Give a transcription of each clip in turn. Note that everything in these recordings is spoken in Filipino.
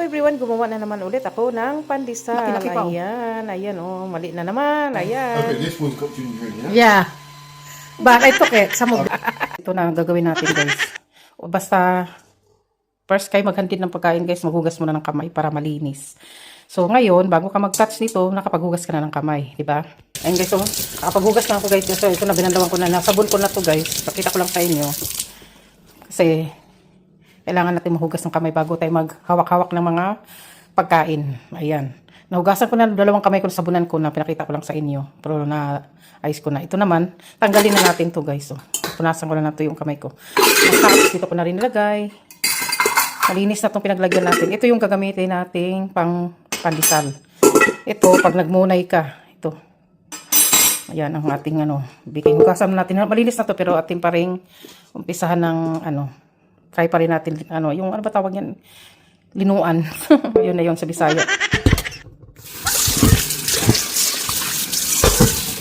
Everyone, gumawa na naman ulit ako ng pandesal. Laki-laki pa, oh. Ayan, ayan oh, mali na naman. Ayan. Okay, this one's got ginger in it. Yeah. But ito sa mo. Ito na ang gagawin natin, guys. O basta first kayo maghandid ng pagkain, guys, maghugas muna ng kamay para malinis. So ngayon, bago ka mag-touch nito, nakapaghugas ka na ng kamay, di ba? Ayun, guys, oh, nakapaghugas na ako, guys. So ito na binandawan ko na, nasabon ko na to, guys. Pakita ko lang sa inyo. Kasi kailangan natin mahugas ng kamay bago tayo maghawak-hawak ng mga pagkain. Ayan. Nahugasan ko na dalawang kamay ko, sabunan ko na, pinakita ko lang sa inyo. Pero na-ayos ko na. Ito naman, tanggalin na natin to, guys. So, punasan ko na to yung kamay ko. Tapos dito ko na rin nilagay. Malinis na itong pinaglagyan natin. Ito yung gagamitin nating pang pandesal. Ito, pag nagmunay ka, ito. Ayan, ang ating bigay. Hugasan natin. Malinis na to, pero ating pa rin umpisahan ng try pa rin natin, yung ba tawag yan? Linuan. Yun na yun sa Bisaya.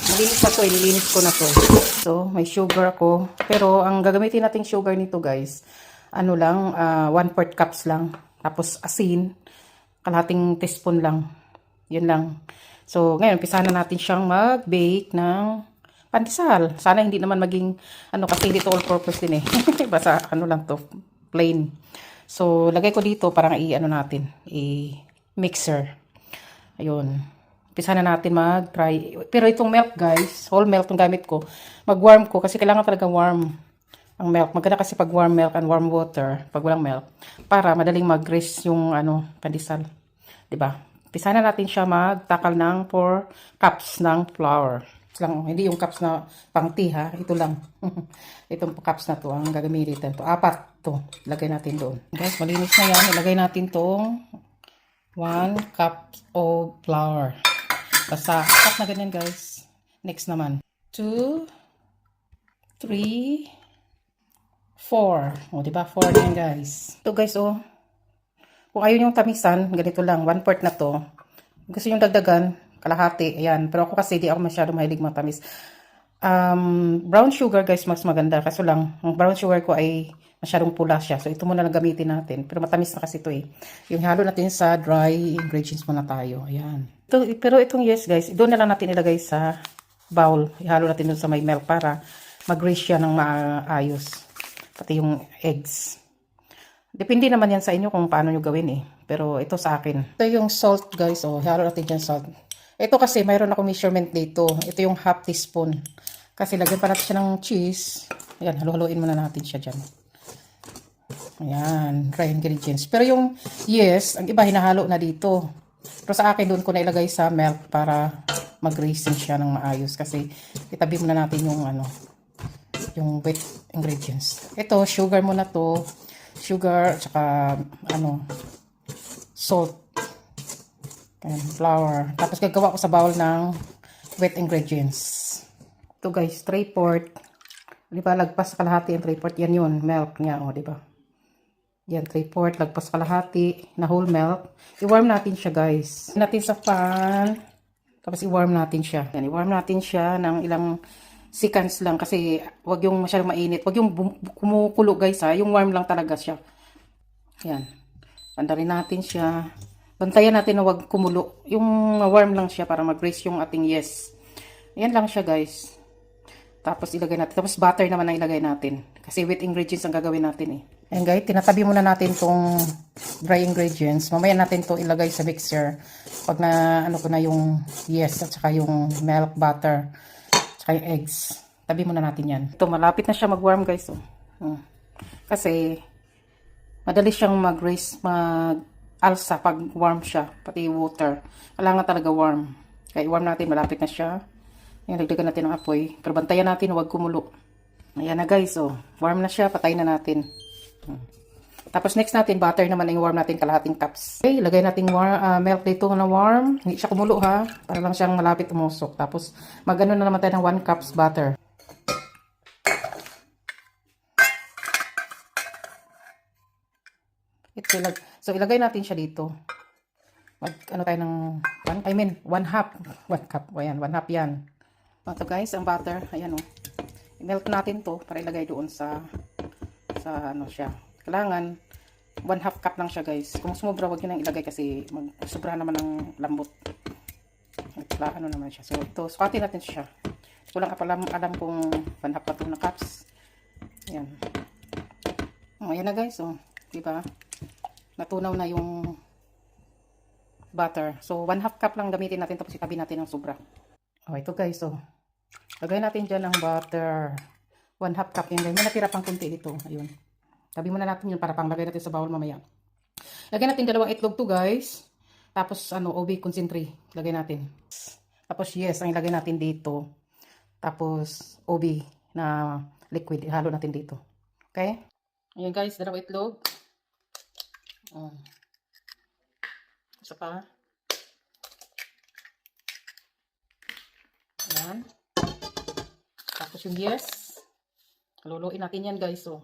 Malinis na to, nilinis ko na to. So, may sugar ako. Pero, ang gagamitin nating sugar nito, guys, 1/4 cups lang. Tapos, asin, kalahating teaspoon lang. Yun lang. So, ngayon, umpisahan na natin siyang mag-bake ng pandesal. Sana hindi naman maging, kasi hindi to all-purpose din eh. Basta, lang to, plain. So, lagay ko dito, parang natin, i-mixer. Ayun. Umpisa na natin mag-try. Pero itong milk, guys, whole milk itong gamit ko, mag-warm ko, kasi kailangan talaga warm ang milk. Maganda kasi pag warm milk and warm water, pag walang milk, para madaling mag-grease yung, pandesal. Diba? Umpisa na natin siya magtakal ng 4 cups ng flour. Lang, hindi yung cups na pang tea, ha? Ito lang. Itong cups na to ang gagamitin to. 4 to. Lagay natin doon. Guys, malinis na yan. Ilagay natin tong 1 cup of flour. Basta, cup na ganyan, guys. Next naman. 2, 3, 4. O, diba? 4 na yan, guys. Ito, guys, oh. Kung ayaw yung tamisan, ganito lang. 1/4 na to. Gusto yung dagdagan, kalahati, ayan. Pero ako kasi di ako masyado mahilig matamis. Brown sugar, guys, mas maganda. Kaso lang, ang brown sugar ko ay masyadong pula siya. So, ito muna lang gamitin natin. Pero matamis na kasi ito eh. Yung halo natin sa dry ingredients muna tayo. Ayan. Pero itong yes, guys, doon na lang natin ilagay sa bowl. Ihalo natin doon sa may milk para mag-grease siya ng maayos. Pati yung eggs. Depende naman yan sa inyo kung paano nyo gawin eh. Pero ito sa akin. Ito yung salt, guys. Oh, ihalo natin dyan salt. Ito kasi, mayroon ako measurement dito. Ito yung half teaspoon. Kasi lagyan pa natin siya ng cheese. Ayan, halo-haloin muna natin siya dyan. Ayan, dry ingredients. Pero yung yes, ang iba hinahalo na dito. Pero sa akin, doon ko na ilagay sa milk para mag-greasing siya ng maayos. Kasi itabi muna natin yung yung wet ingredients. Ito, sugar muna to. Sugar, tsaka salt. Ayan, flour. Tapos gagawa ko sa bowl ng wet ingredients. Ito, guys, 3/4. Di ba, lagpas kalahati yung 3/4. Yan yun, milk niya, di ba? Yan, 3/4, lagpas kalahati na whole milk. I-warm natin siya, guys. Natin sa pan. Tapos i-warm natin siya. Yan, i-warm natin siya ng ilang seconds lang kasi wag yung masyadong mainit. Wag yung kumukulo, guys, ha. Yung warm lang talaga siya. Yan. Pandarin natin siya. Bantayan natin na wag kumulo. Yung warm lang siya para mag-grease yung ating yes. Yan lang siya, guys. Tapos ilagay natin. Tapos butter naman ang ilagay natin. Kasi wet ingredients ang gagawin natin eh. Ayan, guys. Tinatabi muna natin tong dry ingredients. Mamaya natin to ilagay sa mixer. Pag na ko na yung yes at saka yung milk, butter, saka yung eggs. Tabi muna natin yan. Ito, malapit na siya mag-warm, guys. Oh. Kasi madali siyang mag-grease, alsa pag warm siya, pati water. Kailangan talaga warm. Kaya i-warm natin, malapit na siya. Ayan, dagdagan natin ng apoy. Pero bantayan natin, huwag kumulo. Ayan na, guys, oh. Warm na siya, patayin na natin. Tapos next natin, butter naman ang warm natin, kalahating cups. Okay, lagay natin milk dito na warm. Hindi siya kumulo, ha. Para lang siyang malapit umusok. Tapos mag-ano na naman tayo ng 1 cups butter. So, ilagay natin siya dito. Tayo ng 1 cup. Ayan, 1/2 yan. Ito, guys, ang butter. Ayan, oh. I-melt natin to para ilagay doon sa siya. Kailangan 1/2 cup lang siya guys. Kung sumobra, wag nyo nang ilagay kasi sobra naman ng lambot. Ano naman siya. So, ito, sukatin natin siya. Ko lang alam kung 1/2 pa ito na cups. Ayan. Ayan na guys. So, diba? Natunaw na yung butter. So, 1/2 cup lang gamitin natin. Tapos itabi natin ng sobra. Ito guys. So, lagay natin dyan ng butter. 1/2 cup. Yan. May natira pang kunti dito. Ayun. Tabi muna natin yun para pang lagay natin sa bowl mamaya. Lagay natin 2 itlog to guys. Tapos, OB concentrate. Lagay natin. Tapos, yes, ang ilagay natin dito. Tapos, OB na liquid. Ihalo natin dito. Okay? Ayan guys, 2 itlog. Isa pa. Ayan. Tapos yung yes. Haluluin natin yan guys. So.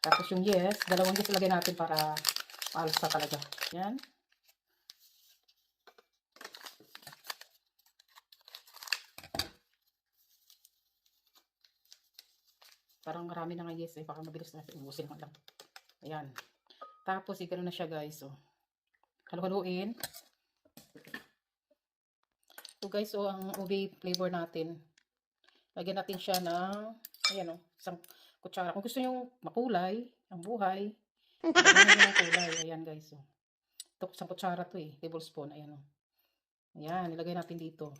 Tapos yung yes. 2 yes lagay natin para alsa talaga. Ayan. Parang marami na nga yes eh. Baka mabilis na ubusin mo lang. Ayan. Tapos, igano na siya guys. So, halu-haluin. So guys, so ang ube flavor natin. Lagyan natin siya ng, ayan o, isang kutsara. Kung gusto nyo makulay, ang buhay, lagyan nyo ng kulay. Ayan guys. So, ito, isang kutsara to eh. Tablespoon. Ayan o. Ayan, ilagay natin dito.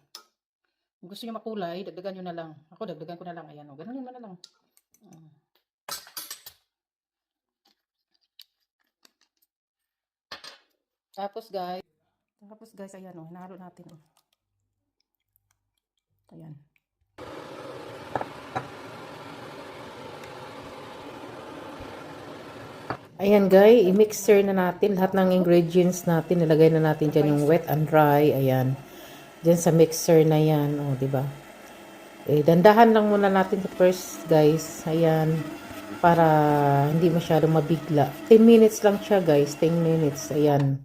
Kung gusto nyo makulay, dagdagan nyo na lang. Ako, dagdagan ko na lang. Ayan o. Ganun mo na lang. Tapos guys, ayan o, hinahalo natin o. Ayan. Ayan guys, i-mixer na natin lahat ng ingredients natin. Nilagay na natin dyan yung wet and dry. Ayan. Dyan sa mixer na yan. O, diba? Dandahan lang muna natin first guys. Ayan. Para hindi masyadong mabigla. 10 minutes lang siya guys. 10 minutes. Ayan.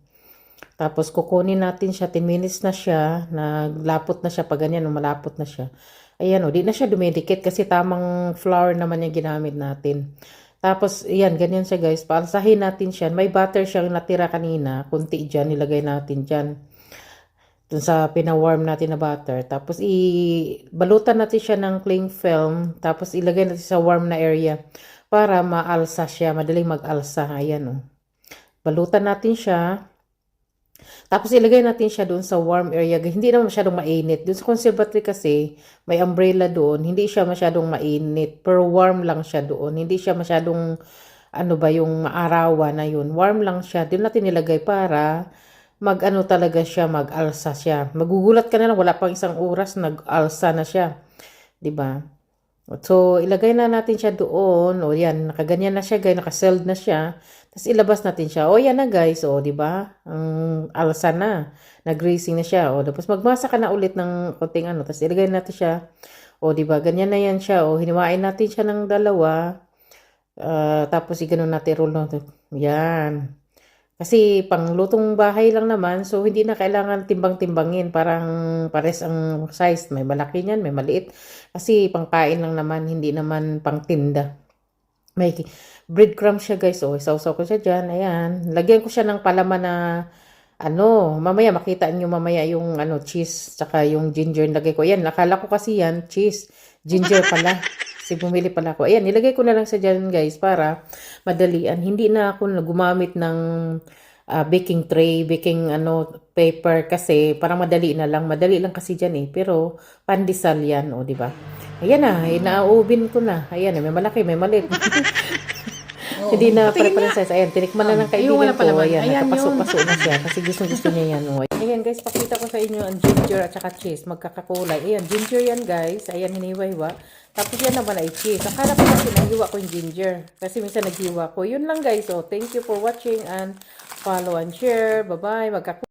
Tapos kukunin natin siya. 10 minutes na siya. Naglapot na siya. Pag ganyan, malapot na siya. Ayan o. Di na siya dumidikit kasi tamang flour naman yung ginamit natin. Tapos, ayan, ganyan siya guys. Paalsahin natin siya. May butter siyang natira kanina. Kunti dyan, nilagay natin dyan. Dun sa pinawarm natin na butter. Tapos, balutan natin siya ng cling film. Tapos, ilagay natin sa warm na area. Para maalsa siya. Madaling mag-alsa. Ayan o. Balutan natin siya. Tapos, ilagay natin siya doon sa warm area. Hindi naman masyadong mainit. Doon sa conservatory kasi, may umbrella doon. Hindi siya masyadong mainit. Pero warm lang siya doon. Hindi siya masyadong, yung maarawan na yun. Warm lang siya. Doon natin nilagay para talaga siya, mag-alsa siya. Magugulat ka na lang, wala pang 1 oras, nag-alsa na siya. 'Di ba? So, ilagay na natin siya doon. O, yan. Nakaganyan na siya, guys. Nakaseld na siya. Tapos, ilabas natin siya. O, yan na, guys. O, diba? Ang alsa na. Nag-greasing na siya. O, tapos, magmasa ka na ulit ng konting Tapos, ilagay natin siya. O, diba? Ganyan na yan siya. O, hiniwain natin siya ng 2. Tapos, iganon natin. Roll natin. Yan. Kasi panglutong bahay lang naman, so hindi na kailangan timbang-timbangin. Parang pares ang size. May malaki niyan, may maliit. Kasi pangkain lang naman, hindi naman pangtinda. May breadcrumbs siya guys. O, isaw-saw ko siya dyan. Ayan. Lagyan ko siya ng palaman na mamaya makita niyo mamaya yung cheese, tsaka yung ginger nilagay ko. Ayan, nakala ko kasi yan, cheese. Ginger pala. Kasi bumili pala ako. Ayan, nilagay ko na lang sa dyan guys para madalian. Hindi na ako gumamit ng baking tray, baking paper kasi parang madali na lang. Madali lang kasi dyan eh. Pero pandesal yan, o diba? Ayan na, na-oven ko na. Ayan, may malaki, may maliit. Hindi na preferences. Ayan, tinikman na ng kaibigan ko. Ayan, nakapaso-paso na siya. Kasi gusto niya yan. Ayan guys, pakita ko sa inyo ang ginger at saka cheese. Magkakakulay. Ayan, ginger yan guys. Ayan, hiniwa-hiwa. Tapos yan naman ay cheese. Akala ko kasi nahiwa ko yung ginger. Kasi minsan naghiwa ko. Yun lang guys. So, thank you for watching and follow and share. Bye-bye.